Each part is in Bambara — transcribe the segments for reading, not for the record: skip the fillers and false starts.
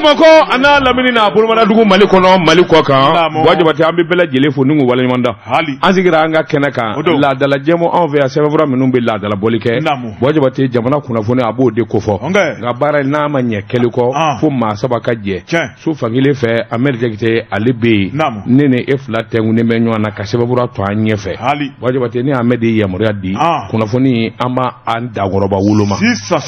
Mako ana lamini na bulmana dugu Mali kono Mali ko kan wajibati ambi bela jele fo ningu wala nyanda anzigira anga kenaka la dala jemo envers sebra minum bi la dala bolike wajibati jamana kuna fone abo de ko fo nga bara na ma nye keliko fo ma sabaka je so fangile fe amerika kite alibe nene efla tengu ne menyo na kasebra to anyefe wajibati ni amedi yamuri di kuna foni ama anda goroba wuluma sisa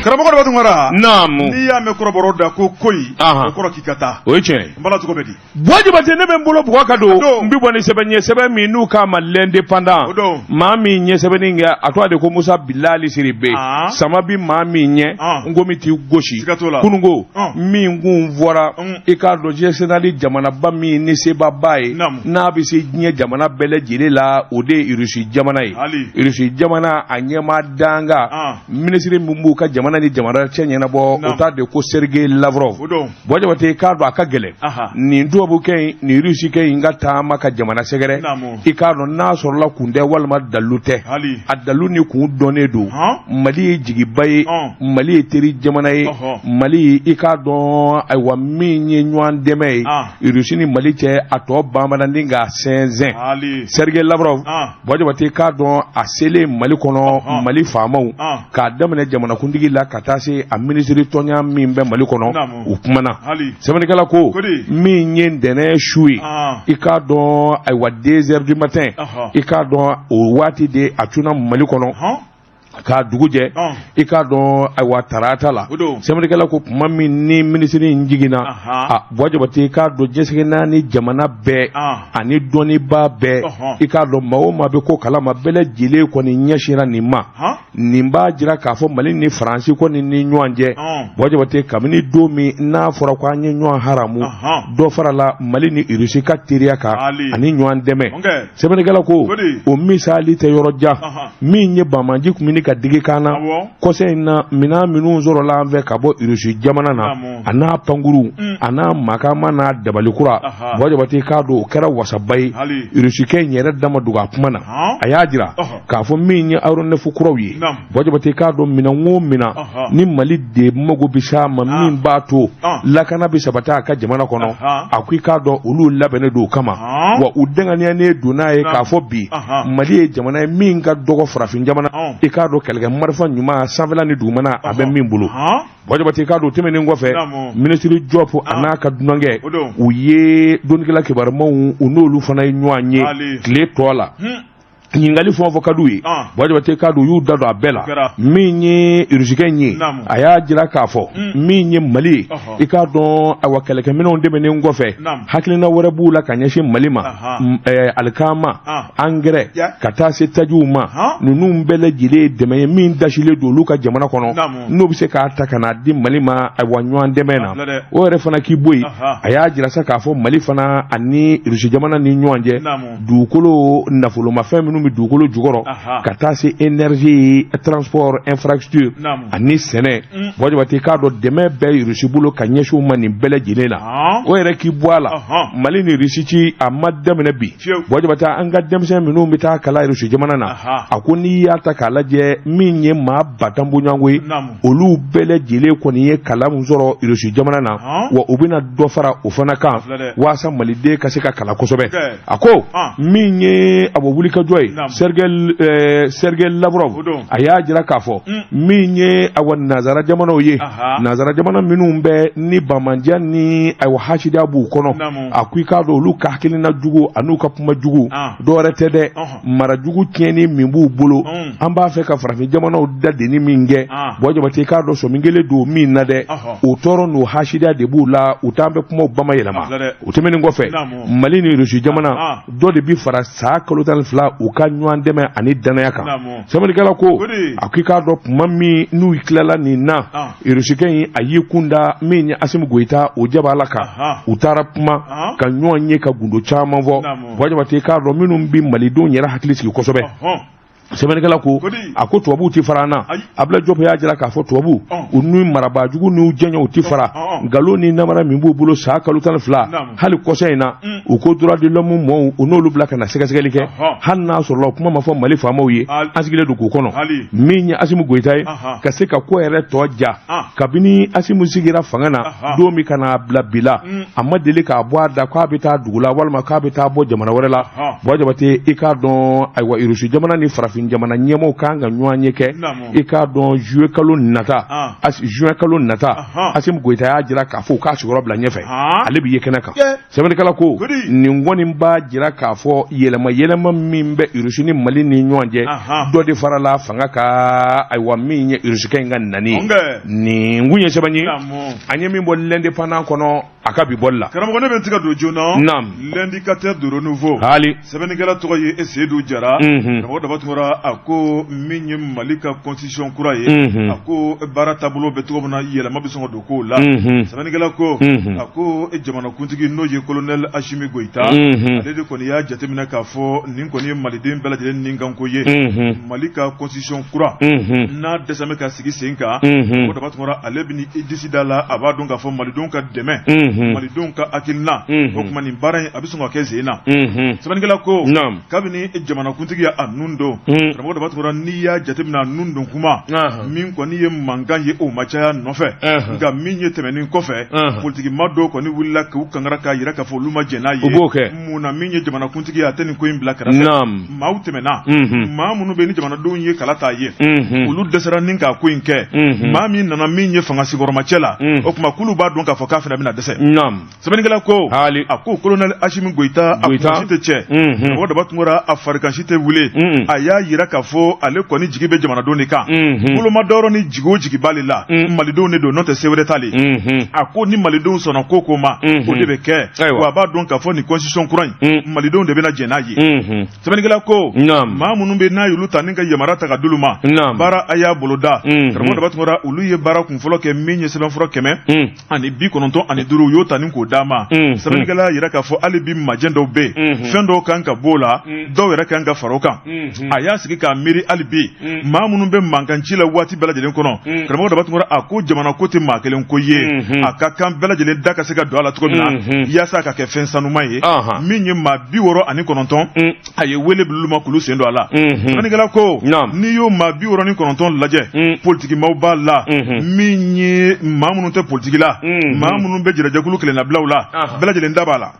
Karamo ko ngara namu ni ya me koroboro da ko koyi ko kikata oche mbala to ko bedi wajibati ne be mbolo bwa kado mbi boni sebenye sebe mi nu ka malende panda mami nye sebe ninga atwade ko Musa Bilali siribe samabi mami nye ngomi ti goshi kunungo mi ngumvora ikado jesenali jamana ba mi ni seba bai na bi se nye jamana bele jilela ode irushi jamana irushi jamana anyema danga ministre mumbu ka jamana ni jamana chenye na bo utade ko Sergei Lavrov boje bate kado akagele ni ndobu ke ni rusi ke ingata maka jamana segere ikado na sorla kunde walma dalute adalu ni ku donedo mali jigi bay mali teri jamana mali ikado ay wa minye nwan deme rusi ni mali che ato bamana ndinga senzen Sergei Lavrov boje bate kado asele mali kono mali famau ka damane jamana kundigi la katase a ministry tonya mimbe mali kono ukumana semani kala ko minye ndene shui ikado ay wa 2h du matin ikado o wati de atuna mali kono ka duguje ikado ay wa tarata la semani kala ko mami ni ministry njigina wajibati ikado jesigina ni jamana be ani doni ba be ikado mawo mabe ko kala mabele jile ko ni nyashira ni ma nimba jira ka fo mali ni France ko ni nyuanje wajibati kamini domi na fora kwa nyuan haramu do farala mali ni irusi ka tiriaka ani nyuan deme semani kala ko o misali te yoroja mi nye bamanji kumini ka digi kana kose na mina minu zoro la anve kabo irushi jamana na ana panguru ana makama na dabalikura wajibati kado kera wasabai irushi ke nyere dama duga kumana ayajira ka fo mi nye aron ne fukurawi wajibati kado mina ngo mina ni mali de mogo bisha ma min bato lakana bisabata ka jamana kono akwi kado ulu labene do kama wa udenga ne dunaye ka fo bi mali jamana min ga dogo frafin jamana ikado kelga marfa nyuma sanvela ni dumana abe min bulu wajibati kado temene ngofe ministry job anaka dunange uye donkila kibar mawu unolu fana nyuanye kle tola nyingali fo avocado yi wajibati kado yu dado abela minye irusikenyi aya jira kafo minye mali ikado awakeleke mino ndemene ngofe hakilina warabu la kanyashi malima alkama angre katase tajuma nunu mbele jile deme min dashile do luka jamana kono no bise ka ataka na di malima awanywan demena o refana kiboi aya jira saka fo mali fana ani irusi jamana ni nyanje dukolo nafulo mafeminu mi dukolo jugoro katase energie transport infrastructure ani sene wajibati kado deme be irusi bulo kanyeshu mani bele jinena o ere ki bwala mali ni risichi amadamene bi wajibati anga demse minu mita kala irusi jamana na akuni ya takalaje minye ma batambu nyangwe olu bele jile koni ye kala muzoro irusi jamana na wa ubina dofara ufana kan wasa malide kasika kala kosobe ako minye abobulika joy Sergei Lavrov aya jira kafo minye awan nazara jamana oye nazara jamana minu mbe ni bamanja ni awa hashidi abu kono akwi kado luka hakili na jugu anuka puma jugu dore tede mara jugu tieni mimbu bulu amba feka frafi jamana odade ni minge bojo bati kado so mingele do minna de utoro no hashidi adebu la utambe puma bama yelama utemeni ngofe malini rushi jamana dode bi fara sa kolotal fla ukanywa ndeme ani dana yaka semani kala ko akika do mami nu iklala ni na irushike ayikunda minya asimu goita ojaba laka utara puma kanyo nye ka gundo chama vo waje bate ka do minum bi malido nyera haklisi kosobe sɛbɛnnikɛla ko a ko tubabu ti fara na Abla Diop y'a jira k'a fɔ tubabu u n'u marabajugu n'u jɛɲɛw ti fara nkalon ni namara min b'u bolo sa kalo 12 hali kɔsɛ in na u ko droit de l'homme mɔɔw u n'olu bila ka na sɛgɛsɛgɛli kɛ hali n'a sɔrɔla kuma ma fɔ Mali faamaw ye an sigilen don k'u kɔnɔ min ye Asimu Goyita ye ka se ka ko yɛrɛ tɔ ja kabini Asimu sigira fanga na don min ka n'a bila bi la a ma deli k'a bɔ a da k'a bɛ taa dugu la walima k'a bɛ taa bɔ jamana wɛrɛ la Buwa Jabate i k'a dɔn ayiwa Irisi jamana ni farafin jamana ɲɛmɔgɔw kan ka ɲɔgɔn ye kɛ i k'a dɔn juillet kalo nata juin kalo nata Asimu Goyita y'a jira k'a fɔ k'a sigiyɔrɔ bila ɲɛfɛ ale bɛ ye kɛnɛ kan sɛbɛnnikɛla ko nin kɔni b'a jira k'a fɔ yɛlɛma min bɛ Irisi ni Mali ni ɲɔgɔn cɛ dɔ de farala fanga ka ayiwa min ye Irisikɛ in ka nani nin kun ye sɛbɛn ye an ye min bɔ l'indépendant kɔnɔ a ka bi bɔli la karamɔgɔ ne bɛ n tigɛ don joona l'indicateur de renouveau sɛbɛnnikɛla tɔgɔ ye Seydou Jara karamɔgɔ daba tungara a ko min ye Mali ka constitution kura ye a ko baara taabolo bɛ cogo min na yɛlɛma bɛ sɔn ka don k'o la sɛbɛnnikɛla ko a ko jamanakuntigi n'o ye colonel Assimi Goïta ale de kɔni y'a jateminɛ k'a fɔ nin kɔni ye maliden bɛɛ lajɛlen nin kanko ye Mali ka constitution kura n'a dɛsɛ bɛ ka sigi sen kan karamɔgɔ daba tungara ale bɛ ni disi da la a b'a dɔn k'a fɔ malidenw ka dɛmɛ malidenw ka hakilina o tuma nin baara in a bɛ sɔn ka kɛ sen na sɛbɛnnikɛla ko kabini jamanakuntigi a nun don karamɔgɔ daba tungara n'i y'a jateminɛ a nun don kuma min kɔni ye mankan ye o ma caya nɔfɛ nka min ye tɛmɛnin kɔfɛ politigima dɔw kɔni wulila k'u kankara k'a yira k'a fɔ olu ma jɛn n'a ye mun na min ye jamanakuntigi a tɛ nin ko in bila kɛrɛfɛ maaw tɛmɛna maa minnu bɛ ni jamanadenw ye kala t'a ye olu dɛsɛra ni k'a ko in kɛ maa min nana min ye fanga sigiyɔrɔmacɛ la o tuma k'olu b'a dɔn k'a fɔ k'a fana bɛna dɛsɛ sɛbɛnnikɛla ko a ko colonel Assimi Goïta a kunsi tɛ cɛ karamɔgɔ daba tungara a farikansi tɛ wuli a y'a yira k'a fɔ ale kɔni jigi bɛ jamanadenw de kan bolomadɔyɔrɔ ni jigi o jigi b'ale la malidenw de don n'o tɛ se wɛrɛ t'ale a ko ni malidenw sɔnna ko ma o de bɛ kɛ wa a b'a dɔn k'a fɔ nin constitution kura in malidenw de bɛna jɛn n'a ye sɛbɛnnikɛla ko maa minnu bɛ n'a y'olu ta ni ka yamaruya ta ka d'olu ma baara a y'a boloda karamɔgɔ daba tungara olu ye baara kunfɔlɔ kɛ min ye sɛbɛnfura 195 u y'o ta ni k'o d'a ma sɛbɛnnikɛla yira k'a fɔ hali bi majɛ dɔw bɛ yen fɛn dɔw kan ka b'o la dɔw yɛrɛ kan ka fara o kan a y'a sigi k'a miiri hali bi maa minnu bɛ mankanci la waati bɛɛ lajɛlen kɔnɔ karamɔgɔ daba tungara a ko jamana ko tɛ maa kelen ko ye a ka kan bɛɛ lajɛlen da ka se ka don a la cogo min na yaasa a ka kɛ fɛn sanuma ye min ye maa 69 a ye wele bil'olu ma k'olu sen don a la sɛbɛnnikɛla ko n'i y'o maa 69 lajɛ politikimaw b'a la min ye maa minnu tɛ politiki la maa minnu bɛ jɛrɛjɛkulu kelennabilaw la bɛɛ lajɛlen da b'a la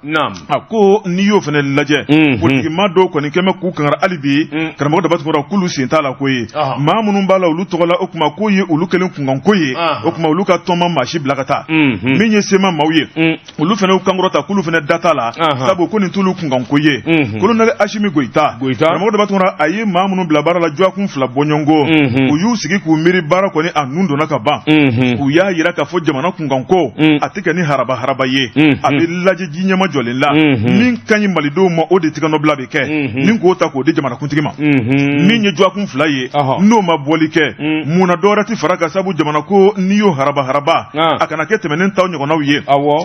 a ko n'i y'o fana lajɛ politikima dɔw kɔni kɛmɛ k'u kankara hali bi karamɔgɔ daba tungara k'olu sen t'a la ko ye maa minnu b'a la olu tɔgɔ la o tuma k'o ye olu kelen kunkan ko ye o tuma olu ka tɔnma maa si bila ka taa min ye sema maaw ye olu fana y'u kankɔrɔta k'olu fana da t'a la sabu ko nin t'olu kunkan ko ye colonel Assimi Goïta karamɔgɔ daba tungara a ye maa minnu bila baara la jɔkun 2 bɔɲɔgɔnko u y'u sigi k'u miiri baara kɔni a nun donna ka ban u y'a yira k'a fɔ jamana kunkan ko a tɛ kɛ ni haraba ye a bɛ lajɛ ji ɲɛma jɔlen la min ka ɲi malidenw ma o de tigɛnɔbila bɛ kɛ ni k'o ta k'o di jamanakuntigi ma min ye jɔkun 2 ye n'o ma bɔli kɛ mun na dɔwɛrɛ tɛ fara ka sabu jamana ko n'i y'o haraba a kana kɛ tɛmɛnen taw ɲɔgɔnnaw ye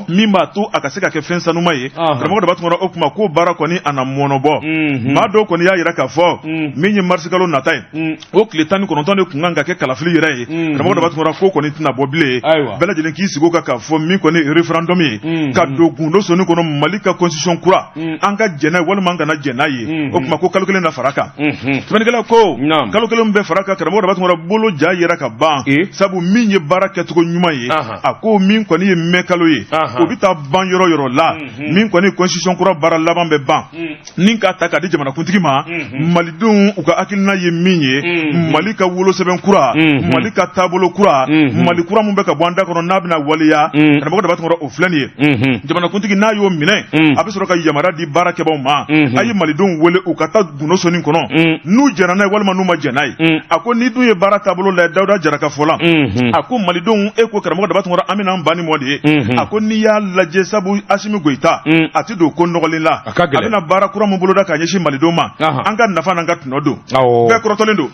min b'a to a ka se ka kɛ fɛn sanuma ye karamɔgɔ daba tungara o kuma k'o baara kɔni a na mɔnɔbɔ maa dɔw kɔni y'a yira k'a fɔ min ye marisi kalo nata ye o tile 19 de kun kan ka kɛ kalafili yɛrɛ ye karamɔgɔ daba tungara ko kɔni tɛna bɔ bilen bɛɛ lajɛlen k'i sigi o kan k'a fɔ min kɔni référendum ye ka don gundo soni kɔnɔ Mali ka constitution kura an ka jɛn'a ye walima an kana jɛn'a ye o tuma ko kalo kelen na fara kan sɛbɛnnikɛla ko kalo kelen bɛ fara kan karamɔgɔ daba tungara bolo ja yɛrɛ ka ban sabu min ye baara kɛcogo ɲuman ye a ko min kɔni ye mɛn kalo ye o bɛ taa ban yɔrɔ yɔrɔ la min kɔni constitution kura baara laban bɛ ban ni k'a ta k'a di jamanakuntigi ma malidenw u ka hakilina ye min ye Mali ka wolosɛbɛn kura Mali ka taabolo kura Mali kura min bɛ ka bɔ an da kɔnɔ n'a bɛna waleya karamɔgɔ daba tungara o filɛ nin ye jamanakuntigi n'a y'o minɛ a bɛ sɔrɔ ka yamaruya di baarakɛbaaw ma a ye malidenw wele u ka taa gundo soni kɔnɔ n'u jɛra n'a ye walima n'u ma jɛn n'a ye a ko ni dun ye baara taabolo la Dawuda Jara ka fɔ la a ko malidenw e ko karamɔgɔ daba tungara an bɛna an ban ni mɔ de ye a ko n'i y'a lajɛ sabu Assimi Goïta a tɛ don ko nɔgɔlen la a bɛna baara kura min boloda k'a ɲɛsin malidenw ma an ka nafa n'an ka tɔnɔ don bɛɛ kɔrɔtɔlen don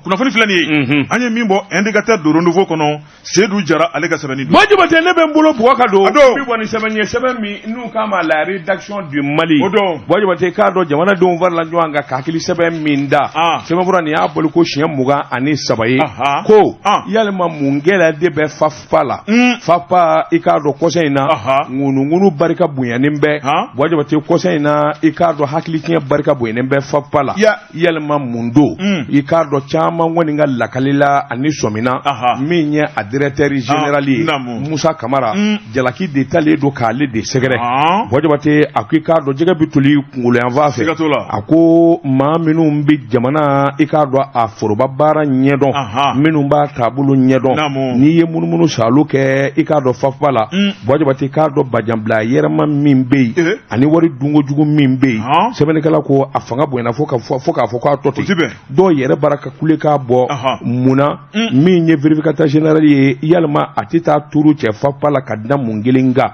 kunnafoni filɛ nin ye an ye min bɔ indicateur de renouveau kɔnɔ Seydou Jara ale ka sɛbɛnni don Buwa Jabate ne bɛ n bolo Buwa ka don bi bɔ ni sɛbɛn ye sɛbɛn min n'u k'a ma la rédaction du Mali Buwa Jabate k'a dɔn jamanadenw farala ɲɔgɔn kan ka hakili sɛbɛn min min da sɛbɛnfura nin y'a boli ko siɲɛ 23 ye ko yalima mun gɛlɛya de bɛ FAFPA la FAFPA i k'a dɔn kɔsɛn in na ŋunuŋunu barika bonyanen bɛ Wajabate kɔsɛn in na i k'a dɔn hakili tiɲɛ barika bonyanen bɛ FAFPA la yalima mun don i k'a dɔn caman kɔni ka lakali la ani sɔmina min ye a directeur général ye Musa Kamara jalaki de talen don k'ale de sɛgɛrɛ Wajabate a ko i k'a dɔn jɛgɛ bi toli kunkolo yan fan fɛ a ko maa minnu bi jamana i k'a dɔn a foroba baara ɲɛdɔn minnu b'a taabolo ɲɛdɔn n'i ye munumunu salo kɛ i k'a dɔn FAFPA la Wajabate k'a dɔn bajanbila yɛrɛma min bɛ yen ani wari dunkojugu min bɛ yen sɛbɛnnikɛla ko a fanga bonyana fo k'a fɔ k'a tɔ ten dɔw yɛrɛ bara ka kule k'a bɔ munna min ye vérificateur général ye yalima a tɛ taa tuuru cɛ FAFPA la ka da mun kelen kan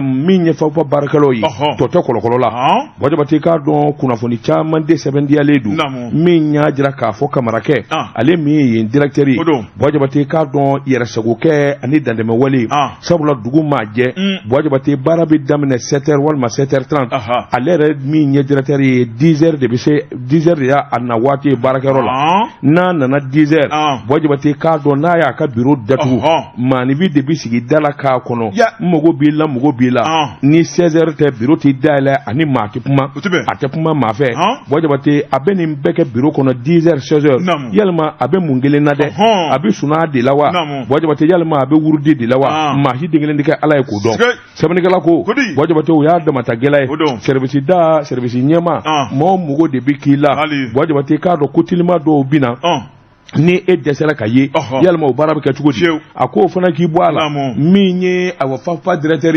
min ye FAFPA baarakɛlaw ye tɔ tɛ kɔlɔkɔlɔ la Wajabate k'a dɔn kunnafoni caman de sɛbɛndiyalen don min y'a jira k'a fɔ Kamarakɛ ale min ye yen directeur ye Wajabate k'a dɔn yɛrɛsagokɛ ani dandɛmɛwale sabula dugu maa jɛ Wajabate baara bɛ daminɛ 7h walima 7h30 ale yɛrɛ min ye directeur ye 10h de bɛ se 10h de y'a na waati ye baarakɛyɔrɔ la n'a nana 10h Wajabate k'a dɔn n'a y'a ka bureau datugu maanifi de bɛ sigi da la k'a kɔnɔ mago b'i la ni 16h tɛ bureau tɛ dayɛlɛ ani maa tɛ kuma a tɛ kuma maa fɛ Wajabate a bɛ nin bɛɛ kɛ bureau kɔnɔ 10h 16h yalima a bɛ mun kelen na dɛ a bɛ suna de la wa Wajabate yalima a bɛ wurudi de la wa maa si den kelen tɛ kɛ Ala ye k'o dɔn sɛbɛnnikɛla ko Wajabate o y'a damata gɛlɛ ye service da service ɲɛma mɔgɔ mugo de bɛ k'i la Wajabate k'a dɔn ko telima dɔw bɛ na ni e dɛsɛra ka ye yalima o baara bɛ kɛ cogo di a ko fana k'i bɔ a la min ye awɔ FAFPA directeur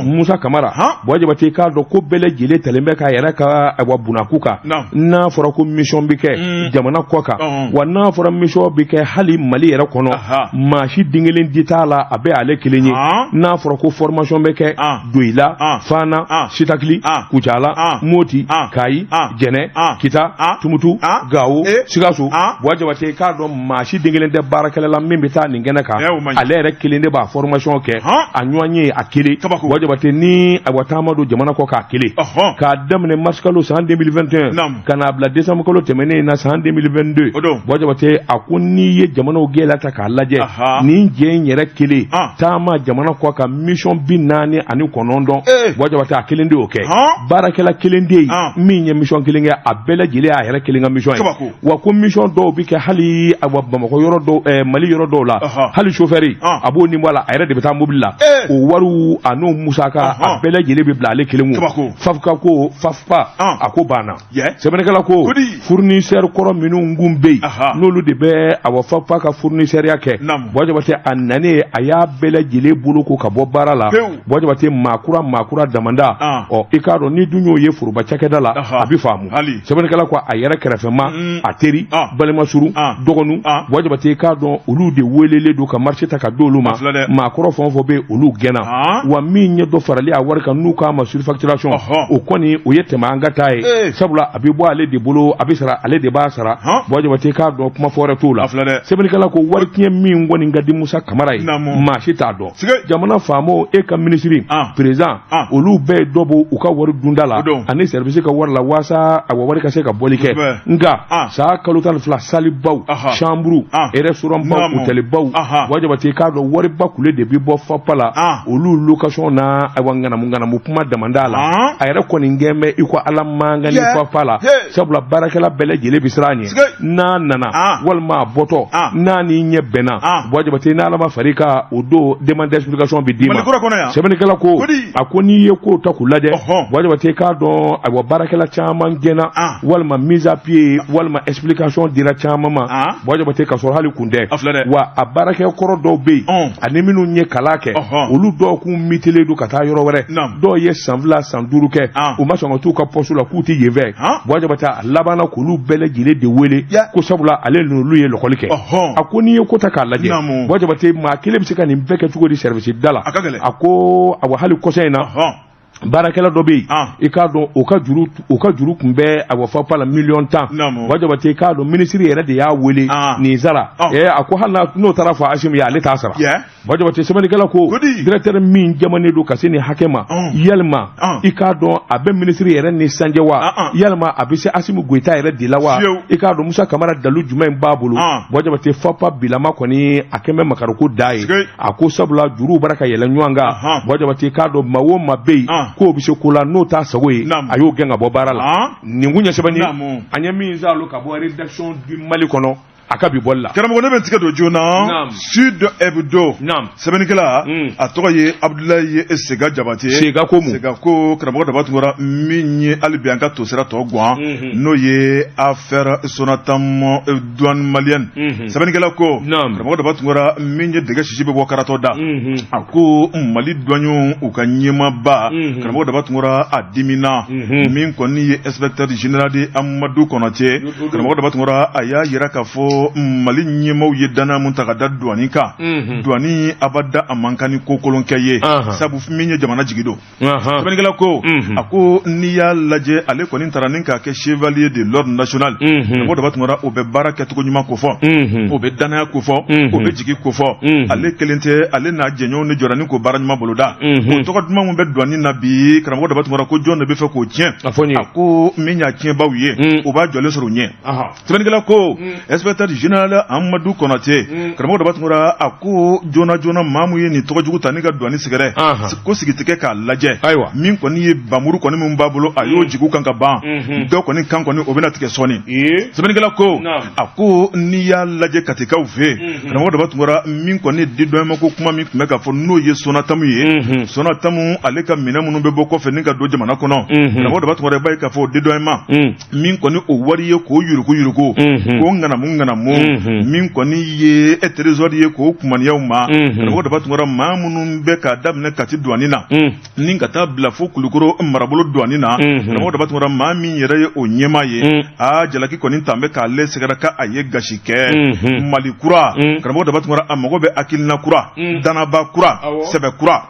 Musa Kamara Wajabate k'a dɔn ko bɛɛ lajɛlen talen bɛ k'a yɛrɛ ka awɔ bunaku kan n'a fɔra ko mission bɛ kɛ jamana kɔ kan wa n'a fɔra mission bɛ kɛ hali Mali yɛrɛ kɔnɔ maa si den kelen di t'a la a bɛ ale kelen ye n'a fɔra ko formation bɛ kɛ Doila Fana Sitakili Kucala Moti Kayi Jɛnɛ Kita Tumutu Gawo Sikaso Wajabate k'a dɔn maa si den kelen tɛ baarakɛla la min bɛ taa nin kɛnɛ kan ale yɛrɛ kelen de b'a formation kɛ a ɲɔgɔn ye a kelen Wajabate ni a taama don jamana kɔ k'a kelen k'a daminɛ mars kalo san 2021 ka n'a bila décembre kalo tɛmɛnen na san 2022 Wajabate a ko n'i ye jamanaw gɛlɛya ta k'a lajɛ nin jɛ in yɛrɛ kelen taama jamana kɔ ka mission 49 Wajabate a kelen de y'o kɛ baarakɛla kelen de ye min ye mission kelen kɛ a bɛɛ lajɛlen y'a yɛrɛ kelen ka mission ye wa ko mission dɔw bi kɛ hali Bamakɔ yɔrɔ dɔw Mali yɔrɔ dɔw la hali chauffeur a b'o nin bɔ a la a yɛrɛ de bɛ taa mobile la o wariw a n'o musaka a bɛɛ lajɛlen bɛ bila ale kelen kun FAFPA a ko banna sɛbɛnnikɛla ko fournisseur kɔrɔ minnu kun bɛ yen n'olu de bɛ FAFPA ka fournisseuria kɛ Wajabate a nanen a y'a bɛɛ lajɛlen bolo ko ka bɔ baara la Wajabate maakura damanda i k'a dɔn ni dun y'o ye foroba cakɛda la a bɛ faamu sɛbɛnnikɛla ko a yɛrɛ kɛrɛfɛma a teri balimasuru dɔgɔnu Wajabate k'a dɔn olu de welelen don ka marché ta ka d'olu ma maakɔrɔ fɛn o fɛn bɛ olu gɛnna wa min ye dɔ farali a wari kan n'u k'a ma surfacturation o kɔni o ye tɛmɛ an ka taa ye sabula a bɛ bɔ ale de bolo a bɛ sara ale de b'a sara Wajabate k'a dɔn kuma fɔ wɛrɛ t'o la sɛbɛnnikɛla ko wari tiɲɛ min kɔni ka di Musa Kamara ye maa si t'a dɔn jamana faamaw e ka ministre président olu bɛɛ ye dɔ bɔ u ka wari dunda la ani service ka wari la waasa a wari ka se ka bɔli kɛ nka saa kalo 12 salibaw chambre restaurant baw hôtel baw Wajabate k'a dɔn wariba kule de bi bɔ FAFPA la olu location na awa nganamu kuma damanda la a yɛrɛ kɔni gɛn bɛ i ko Ala manga ni FAFPA la sabula baarakɛla bɛɛ lajɛlen bi siran ɲɛ n'a nana walima a bɔtɔ n'a ni ɲɛ bɛnna Wajabate n'Ala ma far'i kan o don demande d'explication bi d'i ma sɛbɛnnikɛla ko a ko n'i ye ko ta k'u lajɛ Wajabate k'a dɔn awa baarakɛla caman gɛnna walima mise à pied walima explication dira caman ma Wajabate ka sɔrɔ hali kun tɛ wa a baarakɛ kɔrɔ dɔw bɛ yen ani minnu ye kalan kɛ olu dɔw kun mitelen don ka taa yɔrɔ wɛrɛ dɔw ye san 2 san 5 kɛ u ma sɔn ka t'u ka poste la k'u tɛ yen fɛ Wajabate a labanna k'olu bɛɛ lajɛlen de wele ko sabula ale n'olu ye lɔgɔli kɛ a ko n'i ye ko ta k'a lajɛ Wajabate maa kelen bɛ se ka nin bɛɛ kɛ cogo di service da la a ko awa hali kɔsɛn in na barakɛla dɔ bɛ yen i k'a dɔn o ka juru kun bɛ a bɛ fɔ pa la $1,000,000 wajabate i k'a dɔn minisiri yɛrɛ de y'a wele nin sara a ko hali n'o taara fɔ Asimu ye ale t'a sara wajabate sɛbɛnnikɛla ko directeur min jamanen don ka se nin hakɛ ma yalima i k'a dɔn a bɛ minisiri yɛrɛ ni sanjɛ wa yalima a bɛ se Asimu Goyita yɛrɛ de la wa i k'a dɔn Musa Kamara dalu jumɛn b'a bolo wajabate FAPA bilama kɔni a kɛn bɛ makariko da ye a ko sabula juruw bara ka yɛlɛ ɲɔgɔn kan wajabate i k'a dɔn maa o maa bɛ yen k'o bɛ se ko la n'o t'a sago ye a y'o gɛn ka bɔ baara la nin kun ɲɛsɛbɛnni an ye min zalo ka bɔ rédaction du Mali kɔnɔ a ka bi bɔli la karamɔgɔ ne bɛ tigɛ don joona Sud Hebdo sɛbɛnnikɛla a tɔgɔ ye Abdulaye Sega Jabate Sega ko karamɔgɔ daba tun kɔrɔ min ye hali bi an ka to sira tɔ guwan n'o ye affaire Sonatam douane malienne sɛbɛnnikɛla ko karamɔgɔ daba tun kɔrɔ min ye dɛgɛ sisi bɛ bɔ karatɔ da a ko Mali douaniers u ka ɲɛmaaba karamɔgɔ daba tun kɔrɔ a dimina min kɔni ye inspecteur général de Amadou Konaté karamɔgɔ daba tun kɔrɔ a y'a yira k'a fɔ Mali ɲɛmaw ye dana mun ta ka da douane kan douane abada a man kan ni ko kolonkɛ ye sabu min ye jamana jigi don sɛbɛnnikɛla ko a ko n'i y'a lajɛ ale kɔni taara ni k'a kɛ chevalier de l'ordre national karamɔgɔ daba tun kɔrɔ o bɛ baara kɛcogo ɲuman ko fɔ o bɛ danaya ko fɔ o bɛ jigi ko fɔ ale kelen tɛ ale n'a jɛɲɔgɔnw ni jɔra ni ko baara ɲuman boloda o tɔgɔ duman mun bɛ douane na bi karamɔgɔ daba tun kɔrɔ ko jɔn de bɛ fɛ k'o tiɲɛ a ko min y'a tiɲɛbaw ye o b'a jɔlen sɔrɔ u ɲɛ sɛbɛnnikɛla ko inspecteur général Amadou Konaté karamɔgɔ daba tun kɔrɔ a ko joona maa mun ye nin tɔgɔ jugu ta ni ka douane sɛgɛrɛ ko sigitigɛ k'a lajɛ min kɔni ye bamuru kɔni min b'a bolo a y'o jigiw kan ka ban dɔ kɔni kan kɔni o bɛna tigɛ sɔɔni sɛbɛnnikɛla ko a ko n'i y'a lajɛ katikaw fɛ karamɔgɔ daba tun kɔrɔ min kɔni dédouanement ko kuma min tun bɛ ka fɔ n'o ye Sonatamu ye Sonatamu ale ka minɛ minnu bɛ bɔ kɔfɛ ni ka don jamana kɔnɔ karamɔgɔ daba tun kɔrɔ i b'a ye k'a fɔ dédouanement min kɔni o wari ye k'o yuruku k'o ŋanamu min kɔni ye trésor ye k'o kumaniyaw ma karamɔgɔ daba tun kɔrɔ maa minnu bɛ k'a daminɛ Kati douane na ni ka taa bila fo Kulukoro marabolo douane na karamɔgɔ daba tun kɔrɔ maa min yɛrɛ ye o ɲɛmaa ye jalaki kɔni tan bɛ k'ale sɛgɛrɛ ka a ye gasi kɛ Mali kura karamɔgɔ daba tun kɔrɔ a mago bɛ hakilina kura danaba kura sɛbɛ kura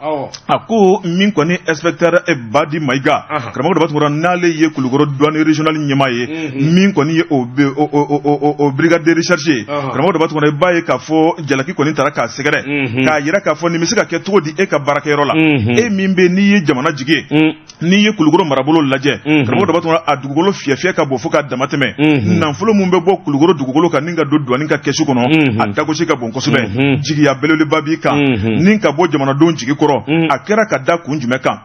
a ko min kɔni inspecteur Badi Maïga karamɔgɔ daba tun kɔrɔ n'ale ye Kulukoro douane régional ɲɛmaa ye min kɔni ye o brigade de recherche karamɔgɔ daba tun kɔrɔ i b'a ye k'a fɔ jalaki kɔni taara k'a sɛgɛrɛ k'a yira k'a fɔ nin bɛ se ka kɛ cogo di e ka baarakɛyɔrɔ la e min bɛ n'i ye jamana jigi n'i ye Kulukoro marabolo lajɛ karamɔgɔ daba tun kɔrɔ a dugukolo fiyɛ ka bɔ fo ka dama tɛmɛ nafolo min bɛ bɔ Kulukoro dugukolo kan ni ka don douane ka kɛsu kɔnɔ a dagosi ka bon kosɛbɛ jigiya belebeleba b'i kan ni ka bɔ jamanadenw jigi kɔrɔ a kɛra ka da kun jumɛn kan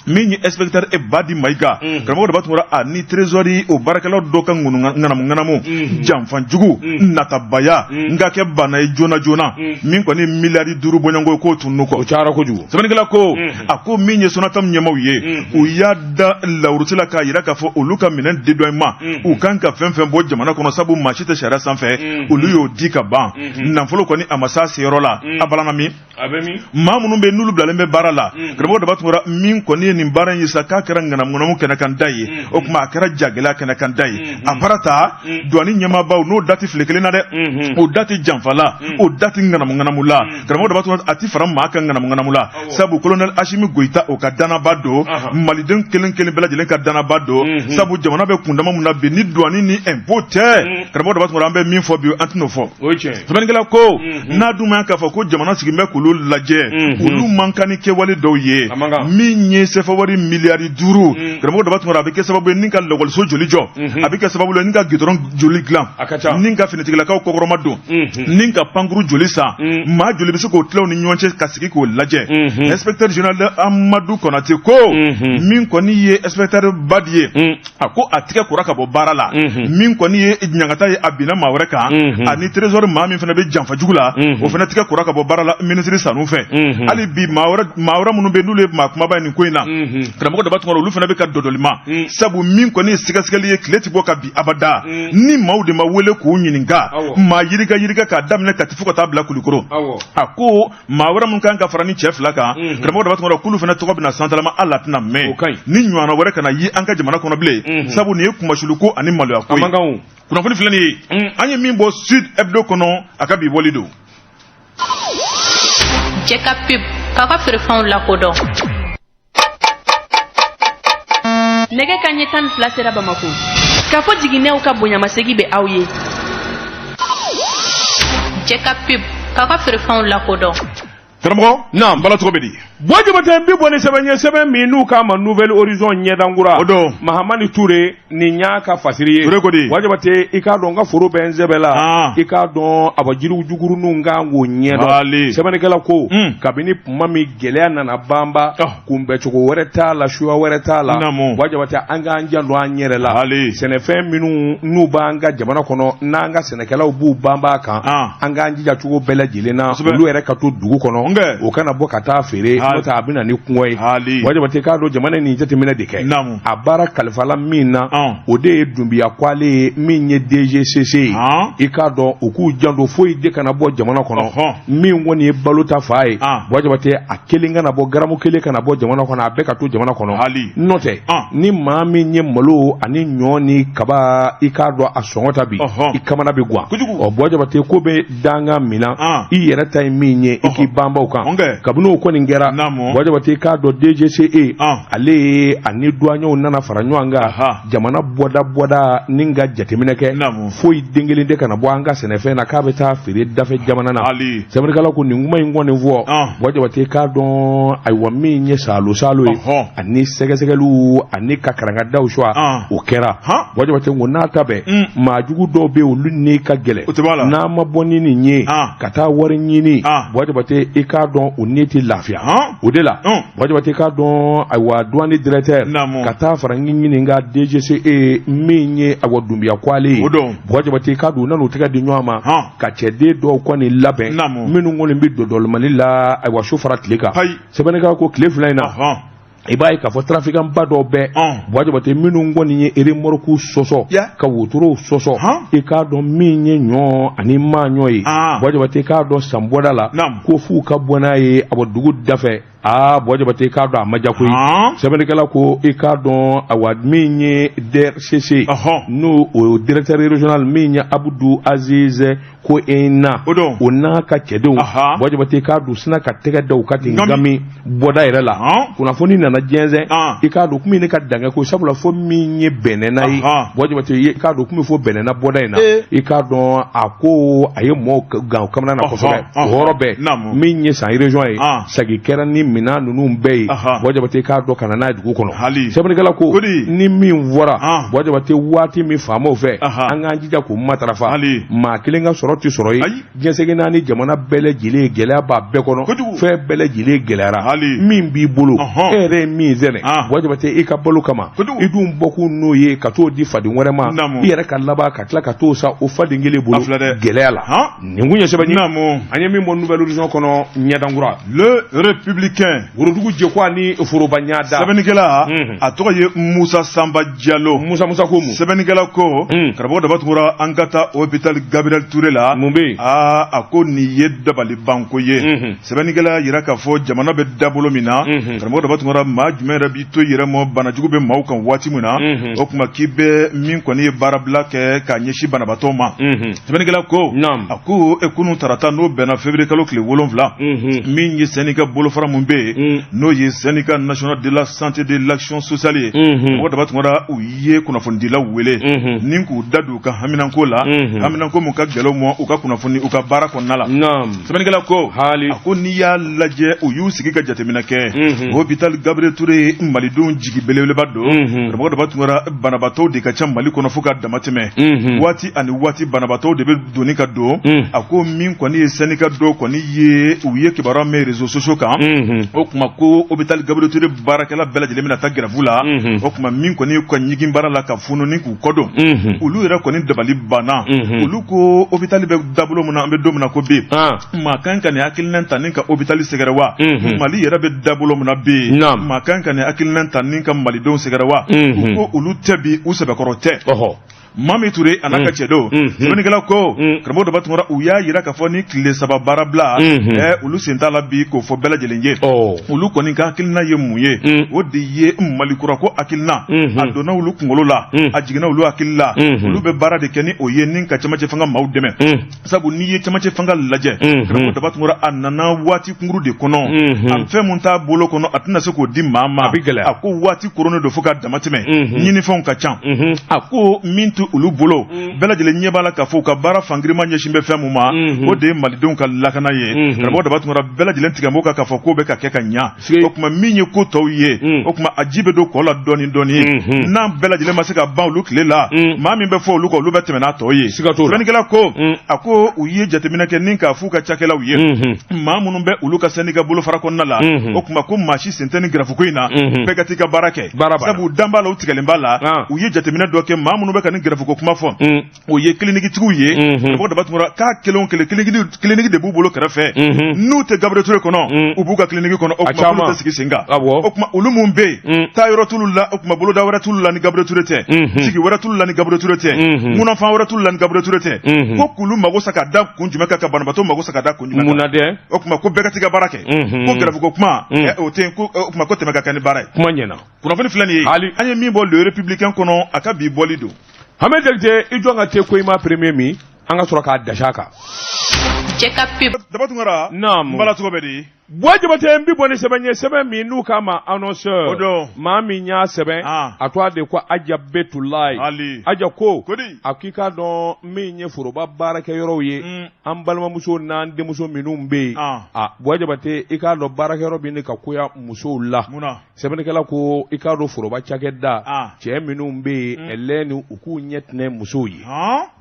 min ye inspecteur Badi Maïga karamɔgɔ daba tun kɔrɔ a ni trésorier o baarakɛlaw dɔ ka ŋanamu janfanjugu natabaya nka kɛ bana ye joona min kɔni miliyari 5 bɔɲɔgɔnko k'o tun n'o kɔ o cayara kojugu sɛbɛnnikɛla ko a ko min ye Sonatam ɲɛmaw ye u y'a da lawurusi la k'a yira k'a fɔ olu ka minɛn dédouanement u kan ka fɛn fɛn bɔ jamana kɔnɔ sabu maa si tɛ sariya sanfɛ olu y'o di ka ban nafolo kɔni a ma s'a seyɔrɔ la a balana min maa minnu bɛ n'olu bilalen bɛ baara la karamɔgɔ daba tun kɔrɔ min kɔni ye nin baara in ye sa k'a kɛra ŋanamu kɛnɛ kan da ye o tuma a kɛra jagɛlɛya kɛnɛ kan da ye a baara ta douane ɲɛmaabaw n'o dati file kelen na dɛ o dati janfa la o dati ŋanamu la karamɔgɔ daba tun kɔrɔ a ti fara maa ka ŋanamu la sabu colonel Asimi Goyita o ka danaba don maliden kelen bɛɛ lajɛlen ka danaba don sabu jamana bɛ kundama mun na bi ni douane ni impôt tɛ karamɔgɔ daba tun kɔrɔ an bɛ min fɔ bi an tɛn'o fɔ sɛbɛnnikɛla ko n'a dun ma k'a fɔ ko jamana sigi bɛ k'olu lajɛ olu man kan ni kɛwale dɔw ye min ye sɛfɛwari miliyari 5 karamɔgɔ daba tun kɔrɔ a bɛ kɛ sababu ye ni ka lakɔliso joli jɔ a bɛ kɛ sababu ye ni ka gidɔrɔn joli dilan ni ka finitigilakaw kɔkɔrɔma don ni ka pankuru joli san maa joli bɛ se k'o tilaw ni ɲɔgɔn cɛ ka sigi k'o lajɛ inspecteur général Amadou Konaté ko min kɔni ye inspecteur Badi ye a ko a tigɛ kora ka bɔ baara la min kɔni ye ɲangata ye a binna maa wɛrɛ kan ani trésor maa min fana bɛ janfa jugu la o fana tigɛ kora ka bɔ baara la ministre Sanu fɛ hali bi maa wɛrɛ minnu bɛ n'olu ye maa kumaba ye nin ko in na karamɔgɔ daba tun kɔrɔ olu fana bɛ ka dɔdɔlima sabu min kɔni ye sɛgɛsɛgɛli ye tile ti bɔ ka bi abada ni maaw de ma wele k'u ɲininka maa yirika k'a daminɛ Kati fo ka taa bila Kulukoro a ko maa wɛrɛ minnu kan ka fara ni cɛ 2 kan karamɔgɔ daba tun kɔrɔ k'olu fana tɔgɔ bɛna santalama hali a tɛna mɛn ni ɲɔgɔnna wɛrɛ kana ye an ka jamana kɔnɔ bilen sabu nin ye kumasuluko ani maloya ko ye kunnafoni filɛ nin ye an ye min bɔ Sud Hebdo kɔnɔ a ka bi bɔli don Jɛka pub k'a ka feerefɛnw lakodɔn nege kanye tan fila sera Bamako ka fo jiginnew ka bonyamasegi be aw ye jeka pip kaka firfan la kodon karamɔgɔ naam bala cogo bɛ di Wajibate mbi boni sebe minu kama Nouvelle Horizon nyedangura odo Mahamani Touré ni nyaka fasiriye Touré kodi wajibate ikado nga furu benzebela ikado abajiru juguru nunga ngo nyedo sebane kala ko kabini mami gelea na bamba kumbe choko wereta la shua wereta la wajibate anga anja ndo anyerela senefe minu nubanga jamana kono nanga senekala ubu bamba kan anga anja choko bela jilena lu ere kato dugu kono okana boka ta fere mota abina ni kunwe wajibate kado jamana ni jete mina deke abara kalifala mina ode dumbiya kwale minye DGCC ikado oku jando foi de kana bo jamana kono min woni balota fae wajibate akelinga na bo garamu kele kana bo jamana kono abeka to jamana kono note ni mami nye malo ani nyoni kaba ikado asongota bi ikamana bi gwa wajibate ko be danga mina i yere tay minye ikibamba ukan kabunu ko ngera wajibate kado DGCA ale ani duanyo nana faranywanga jamana boda ninga jatemineke foi dengelinde kana boanga senefe na kabeta fere dafe jamana na semerikala ko ninguma ingone vo wajibate kado aywa minye salo ani segesegelu ani kakaranga dawshwa okera wajibate ngona tabe majugu do be olunni ka gele na maboni ni nye kata wari nyini wajibate ikado uniti lafia odela wajibate kado aywa douane directeur kata farangini nga DGCA minye awadumbiya kwale wajibate kado nanu tega di nyama ka chede do ko ni labe minu ngol mbi dodol manila aywa shofara tleka sebenega ko kleflaina ibai ka fo trafican bado be wajibate minu ngoni nye ere morku soso ka wuturo soso e ka do minye nyo ani manyo yi wajibate ka do samboda la ko fu ka bonaye abadugu dafe wajibate ka do amajakui sebenekala ko e ka do awad minye DRCC no o directeur régional minye Abdou Aziz ko ena ona ka kedo wajibate ka do sina ka tega da ukati ngami boda ere la kuna foni na jenze ikado kumi ne ka danga ko sabula fo minye benena yi wajibate ikado kumi fo benena boda ina ikado ako aye mo ga kamana na kosobe horobe minye sa region yi sagi kerani mina nunu mbei wajibate ikado kana na dugu kono sabani gala ko ni min wora wajibate wati mi famo fe anga njija ko matarafa ma kilenga soroti soroyi jensege nani jamana bele jile gele ba be kono fe bele jile gelera min bi bulu ere mi zene wajibate ikabalo kama idum boku no ye kato di fadi werema yere kalaba katla kato sa o fadi ngele bulu gelela ningunya sebani anya mi mon Nouvelle Horizon kono nyadangura le républicain wurudugu je kwa ni furuba nyada sebenigela atoye Moussa Samba Diallo Moussa komu sebenigela ko karabo da batura angata hôpital Gabriel Touré la ako ni yedda bali banko ye sebenigela yira ka fo jamana be dabolo mina karabo da batura ma jumera bi to yira mo banajugu be maukan wati muna okuma kibe min koni barabla ke ka nyeshi banabato ma sebenigela ko ako ekunu tarata no bena février kalo kle wolonvla min ye senika bolo fara mumbe no ye syndicat national de la santé de l'action sociale ko da batura uye kuna fondila wele ninku dadu ka haminanko la haminanko mu ka gelo mo u ka kuna fondi u ka bara ko nala sebenigela ko ako ni ya laje uyu sigi ka jatemina ke hôpital Gabriel Touré malidun jigi belele bado ko da batura banabato de ka cham mali kono fuka damateme wati ani wati banabato de be doni ka do ako min ko ni syndicat do ko ni ye uye ke bara me réseaux sociaux kan o kuma ko hôpital Gabriel Touré barakala bela jele mina tagira vula o kuma min ko ni ko nyigin bara la ka funu ni ku kodo ulu era ko ni dabali bana ulu ko hôpital be dabulo muna ambe do muna ko be ma kanka ne akil nan tanin ka hôpital segarawa mali era be dabulo muna be ma kanka ne akil nan tanin ka mali don segarawa ko ulu tebi usebe korote Mami Touré anaka cɛdo sɛbɛnnikɛla ko karamɔgɔ dɔ b'a tun u y'a yira k'a fɔ ni tile 3 baara bila olu sen t'a la bi k'o fɔ bɛɛ lajɛlen ye olu kɔni ka hakilina ye mun ye o de ye Malikura ko hakilina a donna olu kunkolo la a jiginna olu hakili la olu bɛ baara de kɛ ni o ye ni ka cɛmancɛ fanga maaw dɛmɛ sabu n'i ye cɛmancɛ fanga lajɛ karamɔgɔ dɔ b'a tun a nana waati kunguru de kɔnɔ a fɛn mun t'a bolo kɔnɔ a tɛna se k'o di maa ma a ko waati koronnen don fo ka dama tɛmɛ ɲinifɛnw ka ca a ko min tu olu bolo bɛɛ lajɛlen ɲɛ b'a la k'a fɔ u ka baara fangirima ɲɛsin bɛ fɛn mun ma o de ye malidenw ka lakana ye karamɔgɔ dɔ b'a tun bɛɛ lajɛlen tigɛmɔgɔw kan k'a fɔ k'o bɛ ka kɛ ka ɲa o tuma min ye ko tɔw ye o tuma a ji bɛ don kɔ la dɔɔni dɔɔni n'an bɛɛ lajɛlen ma se ka ban olu tile la maa min bɛ fɔ olu kɔ olu bɛ tɛmɛ n'a tɔ ye sɛbɛnnikɛla ko a ko u ye jateminɛ kɛ ni k'a f'u ka cakɛlaw ye maa minnu bɛ olu ka syndicat bolofara kɔnɔna la o tuma ko maa si sen tɛ ni grafiko in na bɛɛ ka t'i ka baara kɛ sabu dan b'a la u tigɛlen b'a la u ye jateminɛ dɔ kɛ maa minnu bɛ ka ni grafiko kuma fɔ o ye kilinigitigiw ye karamɔgɔ daba tuma k'a kelen o kelen kilinigi de b'u bolo kɛrɛfɛ n'u tɛ Gabriel Touré kɔnɔ u b'u ka kilinigi kɔnɔ o tuma olu tɛ sigi sen kan o tuma olu mun bɛ yen taa yɔrɔ t'olu la o tuma boloda wɛrɛ t'olu la ni Gabriel Touré tɛ sigi wɛrɛ t'olu la ni Gabriel Touré tɛ ŋunafan wɛrɛ t'olu la ni Gabriel Touré tɛ ko k'olu mago sa ka da kun jumɛn kan ka banabaatɔ mago sa ka da kun jumɛn kan o tuma ko bɛɛ ka t'i ka baara kɛ ko grafiko kuma o tɛ ko o tuma ko tɛmɛ ka kɛ ni baara ye kuma ɲɛna kunnafoni filɛ nin ye an ye min bɔ le républicain kɔnɔ a ka bi bɔli don Hamid Jakite i jɔn ka te ko i ma premier min an ka sɔrɔ k'a dasa kan daba tunkara n bala cogo bɛ di Boy Jabate mbi boni sɛbɛn min n'u k'a ma annonceur maa min y'a sɛbɛn a tɔgɔ de ko Aja Betulayi Aja ko a k'i k'a dɔn min ye foroba baarakɛyɔrɔw ye an balimamuso n'an denmuso minnu bɛ yen Boy Jabate i k'a dɔn baarakɛyɔrɔ bɛ ne ka koya musow la sɛbɛnnikɛla ko i k'a dɔn foroba cakɛda cɛ minnu bɛ yen ɛlɛ ni u k'u ɲɛ tɛnɛ musow ye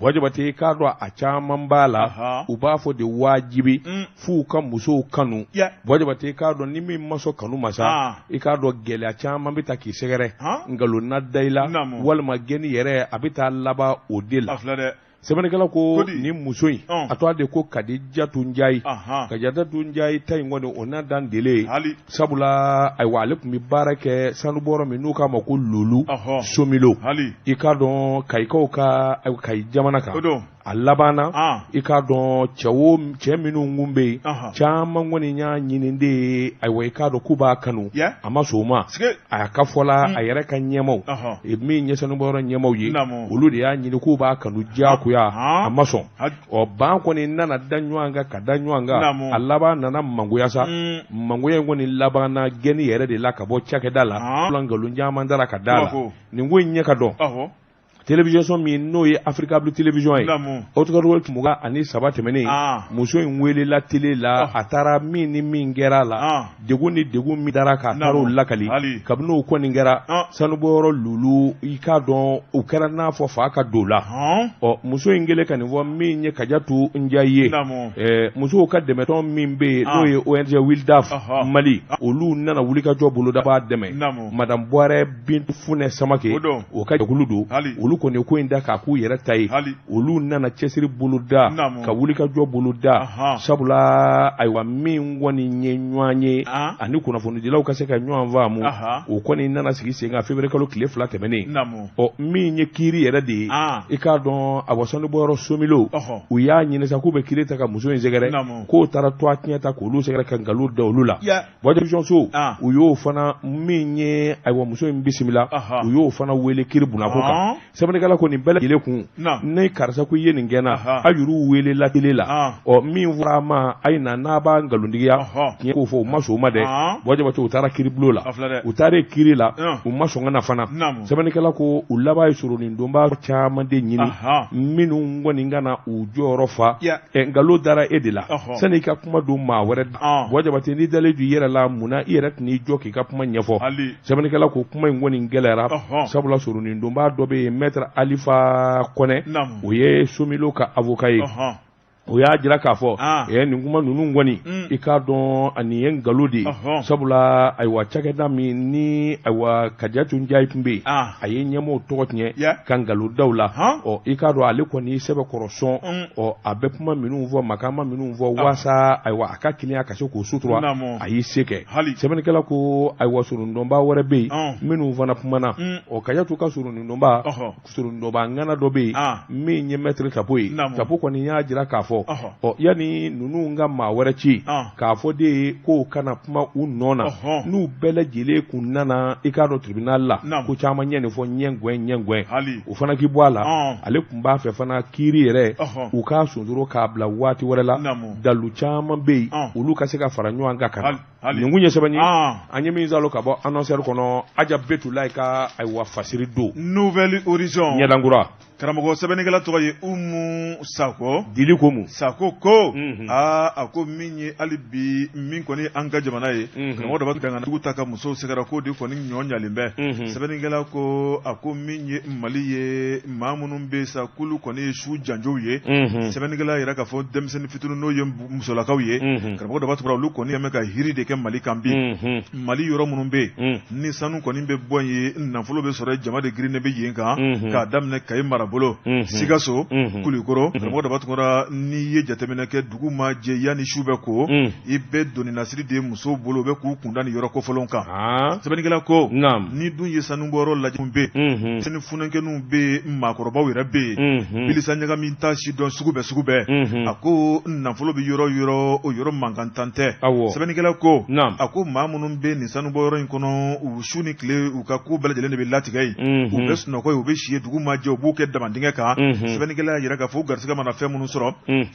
Boy Jabate i k'a dɔn a caman b'a la u b'a fɔ de wajibi f'u ka musow kanu Boy Jabate i k'a dɔn ni min ma sɔn kanu ma sa i k'a dɔn gɛlɛya caman bɛ ta k'i sɛgɛrɛ nkalon da i la walima gɛnni yɛrɛ a bɛ taa laban o de la sɛbɛnnikɛla ko ni muso in a tɔgɔ de ko Kadijatu Njayi Kadijatu Njayi ta in kɔni o n'a dan dele sabula ayiwa ale tun bɛ baara kɛ sanubɔyɔrɔ min n'u k'a ma ko Lulu Somilo i k'a dɔn Kayikaw ka Kayi jamana kan a laban na i k'a dɔn cɛ minnu kun bɛ yen caman kɔni y'a ɲini de ye ayiwa i k'a dɔn k'u b'a kanu a ma sɔn o ma a y'a ka fɔ la a yɛrɛ ka ɲɛmaw min ɲɛ sanubɔyɔrɔ ɲɛmaw ye olu de y'a ɲini k'u b'a kanu diyagoya a ma sɔn ban kɔni nana da ɲɔgɔn kan ka da ɲɔgɔn kan a laban nana mangoya sa mangoya in kɔni laban na gɛnni yɛrɛ de la ka bɔ cakɛda la nkalon caman dara ka da la nin ko in ɲɛ ka dɔn télévision min n'o ye Africa Blue télévision ye Autocar Tumuga ani 3 tɛmɛnen muso in welela télé la a taara min ni min kɛra la degun ni degun min dara k'a taara o lakali kabini o kɔni kɛra sanubɔyɔrɔ Lulu i k'a dɔn o kɛra n'a fɔ fa ka don la muso in kɛlen ka nin fɔ min ye Kadijatu Njayi ye musow ka dɛmɛtɔn min bɛ yen n'o ye ONG Wildaf Mali olu nana wulikajɔ boloda b'a dɛmɛ Madame Boire Bintu Funɛ Samake o ka jɛkulu don olu kɔni ko in da k'a k'u yɛrɛ ta ye olu nana cɛsiri boloda ka wulikajɔ boloda sabula ayiwa min kɔni ye ɲɔgɔn ye ani kunnafonidilaw ka se ka ɲɔgɔn faamu o kɔni nana sigi sen kan février kalo tile 2 tɛmɛnen min ye kiiri yɛrɛ de ye i k'a dɔn a sanubɔyɔrɔ Somilo u y'a ɲini sa k'u bɛ kiiri ta ka muso in sɛgɛrɛ k'o taara to a tiɲɛ ta k'olu sɛgɛrɛ ka nkalon da olu la télévision so u y'o fana min ye ayiwa muso in bisimila u y'o fana wele kiiri bunako kan sɛbɛnnikɛla ko nin bɛɛ lajɛlen kun ne karisa ko i ye nin kɛnna a y'u wele la télé la min fɔra a ma a ye na n'a b'a nkalontigiya tiɲɛ k'o fɔ u ma sɔn o ma dɛ Boy Jabate u taara kiiribulon la u taara kiiri la u ma sɔn ka na fana sɛbɛnnikɛla ko u laban ye soronin donbaa caman de ɲini minnu kɔni ka na u jɔyɔrɔ fa nkalon dara e de la sani i ka kuma don maa wɛrɛ da Boy Jabate n'i dalen don i yɛrɛ la munna i yɛrɛ tɛn'i jɔ k'i ka kuma ɲɛfɔ sɛbɛnnikɛla ko kuma in kɔni gɛlɛyara sabula soronin donbaa dɔ bɛ yen Maître Alifa Kɔnɛ o ye Somilo ka avocat ye o y'a jira k'a fɔ nin kuma ninnu kɔni i k'a dɔn ani ye nkalon de ye sabula ayiwa cakɛda min ni ayiwa Kadiatu Njayi tun bɛ yen a ye ɲɛmɔgɔw tɔgɔ tiɲɛ ka nkalon daw la i k'a dɔn ale kɔni sɛbɛ kɔrɔsɔn a bɛ kuma minnu fɔ makama minnu fɔ waasa ayiwa a ka kɛnɛya ka se k'o sutura a y'i se kɛ sɛbɛnnikɛla ko ayiwa surundɔnba wɛrɛ bɛ yen minnu fana kumana Kadiatu ka surundɔnba ŋana dɔ bɛ yen min ye mɛtiri Tapo ye Tapo kɔni y'a jira k'a fɔ yani ninnu ka maa wɛrɛ ci k'a fɔ de k'o kana kuma u nɔ na n'u bɛɛ lajɛlen kun nana i k'a dɔn tribunal la ko caman ɲɛ nin fɔ ɲɛngwɛn o fana k'i bɔ a la ale tun b'a fɛ fana kiiri yɛrɛ u k'a sonsoro k'a bila waati wɛrɛ la dalu caman bɛ yen olu ka se ka fara ɲɔgɔn kan ka nin kun ye sɛbɛn ye an ye min salo ka bɔ annonceur kɔnɔ Aja Betulayi ka ayiwa fasiri don Nouvelle Horizon ɲɛdankura karamɔgɔ sɛbɛnnikɛla tɔgɔ ye Umu Sako Dili Komu Sako ko a ko min ye hali bi min kɔni an ka jamana ye karamɔgɔ dɔ b'a dangana ta ka musow sɛgɛrɛ ko de kɔni ɲɔ ɲalen bɛ sɛbɛnnikɛla ko a ko min ye Mali ye maa minnu bɛ sa kulu kɔni ye su janjow ye sɛbɛnnikɛla yɛrɛ k'a fɔ denmisɛnnin fitinin n'o ye musolakaw ye karamɔgɔ dɔ b'a tɔgɔ olu kɔni bɛ ka hiri de kɛ Mali kan bi Mali yɔrɔ minnu bɛ yen ni sanu kɔni bɛ bɔ ye nafolo bɛ sɔrɔ jama de girinnen bɛ yen kan k'a daminɛ Kayi mara bolo Sikaso Kulikoro karamɔgɔ dɔ b'a tɔgɔ n'i ye jateminɛ kɛ dugu ma jɛ yanni su bɛ ko i bɛ doni nasiri de musow bolo u bɛ k'u kunda ni yɔrɔ kofɔlenw kan sɛbɛnnikɛla ko ni dun ye sanubɔyɔrɔ lajɛ bɛ yen sani funankɛninw bɛ maakɔrɔbaw yɛrɛ bɛ yen bilisa ɲagami ta si dɔn sugu bɛɛ a ko nafolo bɛ yɔrɔ o yɔrɔ mankantan tɛ sɛbɛnnikɛla ko a ko maa minnu bɛ nin sanubɔyɔrɔ in kɔnɔ u su ni tile u ka ko bɛɛ lajɛlen de bɛ latigɛ yen u bɛ sunɔgɔ ye u bɛ si ye dugu ma jɛ u b'u kɛ damandingɛ kan sɛbɛnnikɛla yɛrɛ k'a fɔ garisɛgɛ mana fɛn minnu sɔrɔ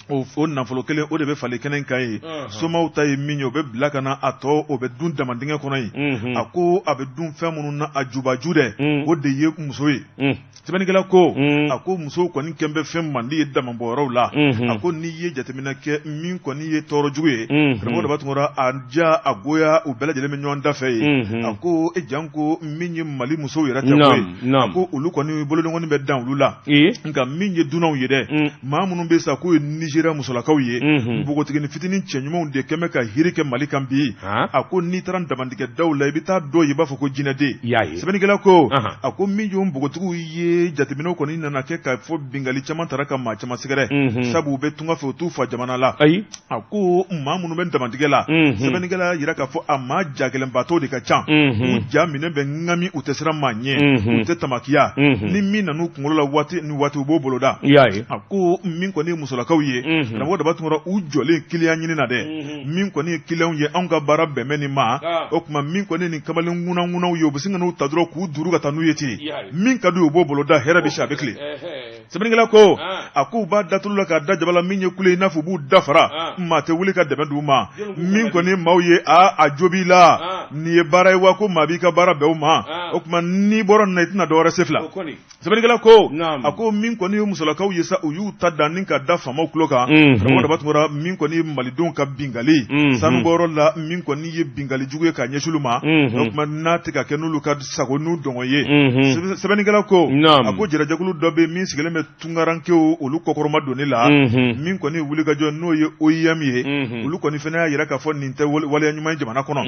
o nafolo kelen o de bɛ falen kɛnɛ kan ye somaw ta ye min ye o bɛ bila ka na a tɔ o bɛ dun damandingɛ kɔnɔ yen a ko a bɛ dun fɛn minnu na a jubaju dɛ o de ye muso ye sɛbɛnnikɛla ko a ko musow kɔni kɛn bɛ fɛn mandi ye damabɔyɔrɔw la a ko n'i ye jateminɛ kɛ min kɔni ye tɔɔrɔjugu ye karamɔgɔ dɔ b'a tɔgɔ a ja a goya u bɛɛ lajɛlen bɛ ɲɔgɔn da fɛ ye a ko jan ko min ye Mali musow yɛrɛ tɛ ko ye a ko olu kɔni bolodengɔni bɛ dan olu la nka min ye dunanw ye dɛ maa minnu bɛ sa k'o ye Nigériya musolakaw ye npogotigini fitinin cɛ ɲumanw de kɛmɛ ka hiri kɛ Mali kan bi a ko n'i taara damandingɛ daw la i bɛ taa dɔ ye i b'a fɔ ko jinɛden sɛbɛnnikɛla ko a ko min ye npogotigiw ye jateminɛw kɔni nana kɛ k'a fɔ bingali caman tara ka maa caman sɛgɛrɛ sabu u bɛ tunga fɛ u t'u fa jamana la a ko maa minnu bɛ damandingɛ la sɛbɛnnikɛla yira k'a fɔ a maa jagɛlɛnbaatɔw de ka ca u ja minɛ bɛ ŋami u tɛ siran maa ɲɛ u tɛ tamakiya ni min nan'u kunkolo la waati u b'o boloda a ko min kɔni ye musolakaw ye karamɔgɔ dɔ b'a tɔgɔ u jɔlen kiliyan ɲini na dɛ min kɔni ye kiliyanw ye anw ka baara bɛnbɛn nin ma o tuma min kɔni ye nin kamalen ŋunanŋunaw ye u bɛ se ka n'u ta dɔrɔn k'u duru ka taa n'u ye ten min ka d'u ye u b'o boloda hɛrɛ bɛ si a bɛ tile sɛbɛnnikɛla ko a ko u b'a datulu la k'a da jaba la min ye kule i n'a fɔ u b'u dafara maa tɛ wuli ka dɛmɛ d'u ma min kɔni maaw ye a jo b'i la nin ye baara ye wa ko maa b'i ka baara bɛn o ma o tuma n'i bɔra nin na i tɛna dɔ wɛrɛ se fila sɛbɛnnikɛla ko a ko min kɔni ye musolakaw ye sa u y'u ta dan ni ka da faamaw tulo kan karamɔgɔ dɔ b'a tɔgɔ min kɔni ye malidenw ka bingali sanubɔyɔrɔ la min kɔni ye bingali jugu ye k'a ɲɛsin olu ma o tuma n'a tɛ ka kɛ n'olu ka sago n'u dɔngɔ ye sɛbɛnnikɛla ko a ko jɛrɛjɛkulu dɔ bɛ min sigilen bɛ tungarankew olu kɔkɔrɔma donni la min kɔni ye wulikajɔ n'o ye OIM ye olu kɔni fana y'a yira k'a fɔ nin tɛ waleya ɲuman ye jamana kɔnɔ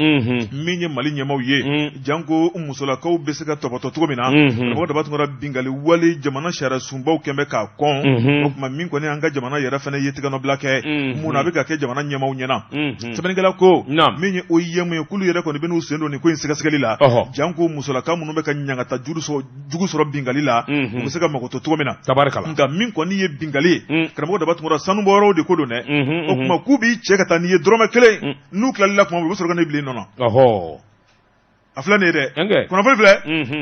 min ye Mali ɲɛmaaw ye janko musolakaw bɛ se ka tɔbɔtɔ cogo min na karamɔgɔ dɔ b'a tɔgɔ bingali wale jamana sariya sunbaw kɛn bɛ k'a kɔn o tuma min kɔni an ka jamana yɛrɛ fana ye tigɛnɔbila kɛ mun na a bɛ ka kɛ jamana ɲɛmaaw ɲɛna sɛbɛnnikɛla ko min ye OIM ye k'olu yɛrɛ kɔni bɛ n'u sen don nin ko in sɛgɛsɛgɛli la janko musolaka minnu bɛ ka ɲangata jugu sɔrɔ bingali la u bɛ se ka mago to cogo min na nka min kɔni ye bingali ye karamɔgɔ dɔ b'a tɔgɔ sanubɔyɔrɔw de ko don dɛ o tuma k'u b'i cɛ ka taa n'i ye dɔrɔmɛ kelen n'u tilali la tuma u bɛ sɔrɔ ka ne bilen nɔnɔ a filɛ nin ye dɛ kunnafoni filɛ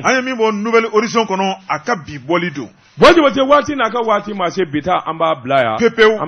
an ye min bɔ Nouvelle Horizon kɔnɔ a ka bi bɔli don waati n'a ka waati ma se bi ta an b'a bila yan pepewu